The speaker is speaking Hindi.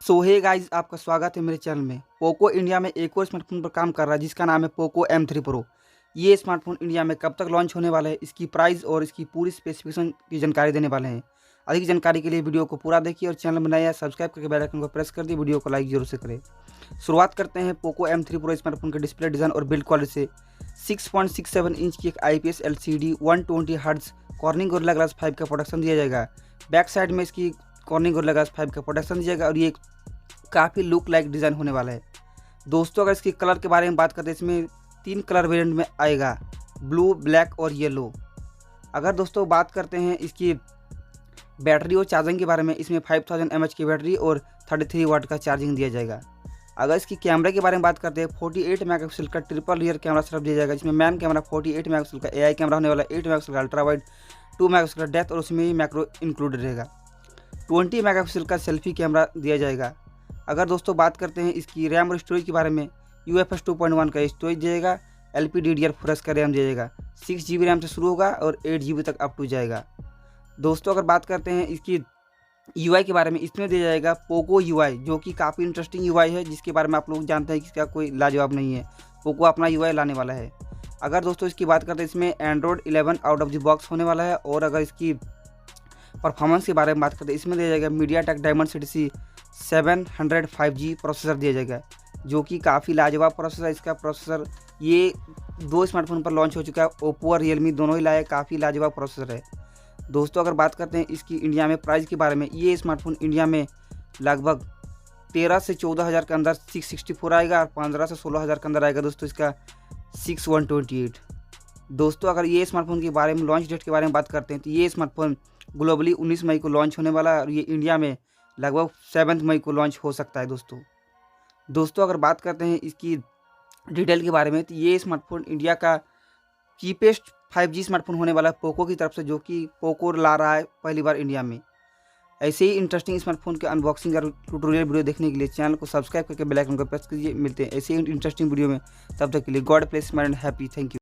सो हे गाइस, आपका स्वागत है मेरे चैनल में। पोको इंडिया में एक और स्मार्टफोन पर काम कर रहा है जिसका नाम है पोको M3 प्रो। ये स्मार्टफोन इंडिया में कब तक लॉन्च होने वाला है, इसकी प्राइस और इसकी पूरी स्पेसिफिकेशन की जानकारी देने वाले हैं। अधिक जानकारी के लिए वीडियो को पूरा देखिए और चैनल बनाइए या सब्सक्राइब करके बेल आइकन को प्रेस कर दिए। वीडियो को लाइक जरूर से करें। शुरुआत करते हैं पोको M3 प्रो स्मार्टफोन के डिस्प्ले डिज़ाइन और बिल्ड क्वालिटी से। 6.67 इंच की एक IPS LCD 120 hertz cornering gorilla glass 5 का प्रोडक्शन दिया जाएगा। बैक साइड में इसकी कॉर्निंग गोरिल्ला ग्लास 5 का प्रोडक्शन दिया जाएगा और ये काफ़ी लुक लाइक डिज़ाइन होने वाला है। दोस्तों, अगर इसकी कलर के बारे में बात करते हैं, इसमें 3 कलर वेरिएंट में आएगा, ब्लू, ब्लैक और येलो। अगर दोस्तों बात करते हैं इसकी बैटरी और चार्जिंग के बारे में, इसमें 5000 mAh की बैटरी और 33 वाट का चार्जिंग दिया जाएगा। अगर इसकी कैमरे के बारे में बात करते हैं, 48 मेगापिक्सल का ट्रिपल रियर कैमरा सेटअप दिया जाएगा, जिसमें मेन कैमरा 48 मेगापिक्सल का AI कैमरा होने वाला, 8 मेगापिक्सल का अल्ट्रा वाइड, 2 मेगापिक्सल का डेप्थ और उसमें ही मैक्रो इंक्लूडेड रहेगा। 20 मेगापिक्सल का सेल्फी कैमरा दिया जाएगा। अगर दोस्तों बात करते हैं इसकी रैम और स्टोरेज के बारे में, UFS 2.1 का स्टोरेज दिएगा, LPDDR4 का रैम दिएगा, 6 GB रैम से शुरू होगा और 8 GB तक अप टू जाएगा। दोस्तों, अगर बात करते हैं इसकी UI के बारे में, इसमें दिया जाएगा पोको UI, जो कि काफ़ी इंटरेस्टिंग UI है, जिसके बारे में आप लोग जानते हैं कि इसका कोई लाजवाब नहीं है। पोको अपना UI लाने वाला है। अगर दोस्तों इसकी बात करते हैं, इसमें Android 11 out of the box होने वाला है। और अगर इसकी परफॉर्मेंस के बारे में बात करते हैं, इसमें दिया जाएगा MediaTek Dimensity 700.5G प्रोसेसर दिया जाएगा, जो कि काफ़ी लाजवाब प्रोसेसर है। इसका प्रोसेसर ये 2 स्मार्टफोन पर लॉन्च हो चुका है, ओप्पो और रियलमी दोनों ही लाए, काफ़ी लाजवाब प्रोसेसर है। दोस्तों, अगर बात करते हैं इसकी इंडिया में प्राइस के बारे में, ये स्मार्टफोन इंडिया में लगभग 13 से 14 हज़ार के अंदर 664 आएगा और 15 से 16 हज़ार के अंदर आएगा दोस्तों इसका 6128। दोस्तों, अगर ये स्मार्टफोन के बारे में, लॉन्च डेट के बारे में बात करते हैं, तो ये स्मार्टफोन ग्लोबली 19 मई को लॉन्च होने वाला है और ये इंडिया में लगभग 7 मई को लॉन्च हो सकता है दोस्तों, अगर बात करते हैं इसकी डिटेल के बारे में, तो ये स्मार्टफोन इंडिया का चीपेस्ट 5G स्मार्टफोन होने वाला है पोको की तरफ से, जो कि पोको ला रहा है पहली बार इंडिया में। ऐसे ही इंटरेस्टिंग स्मार्टफोन के अनबॉक्सिंग और ट्यूटोरियल वीडियो देखने के लिए चैनल को सब्सक्राइब करके बेल आइकन को प्रेस कीजिए। मिलते हैं ऐसे ही इंटरेस्टिंग वीडियो में, तब तक के लिए God bless and happy. Thank you.